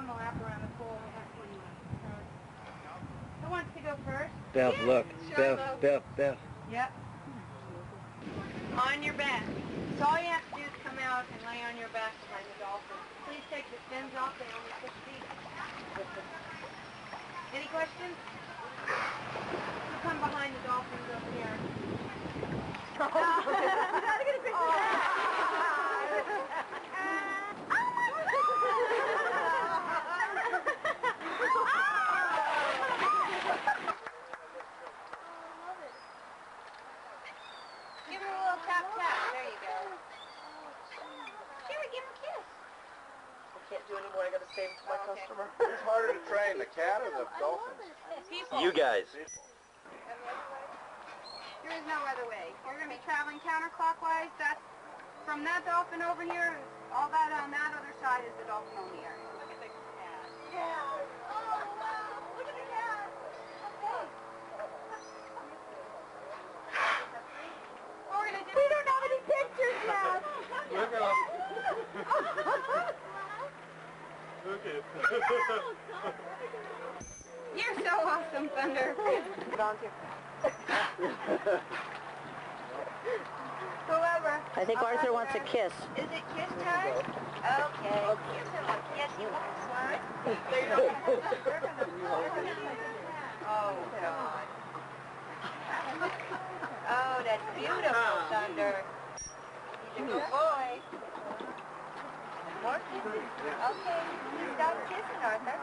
swim a lap around the pool. Who wants to go first? Beth, look. Beth. Yep. On your back. So all you have to do is come out and lay on your back behind the dolphin. Please take the fins off. They only 6 feet. Any questions? You come behind the dolphins up here. You gotta get a picture of that. Give her a little tap tap. There you go. Sherry, give her a kiss. I can't do anymore. I gotta save it to my customer. Who's harder to train, the cat or the dolphins? People. You guys. There is no other way. You're going to be traveling counterclockwise. That's from that dolphin over here. All that on that other side is the dolphin on the area. Look at the cat. Yeah. Oh, wow. Look at the cat. Okay. What we're going to do... We don't have any pictures yet. Look at him. You're so awesome, Thunder. Volunteer. Whoever. I think Arthur wants a kiss. Is it kiss time? Okay. Give him a kiss. You want to slide? Oh, God. Oh, that's beautiful, Thunder. He's a good boy. More kisses? Okay. Stop kissing, Arthur.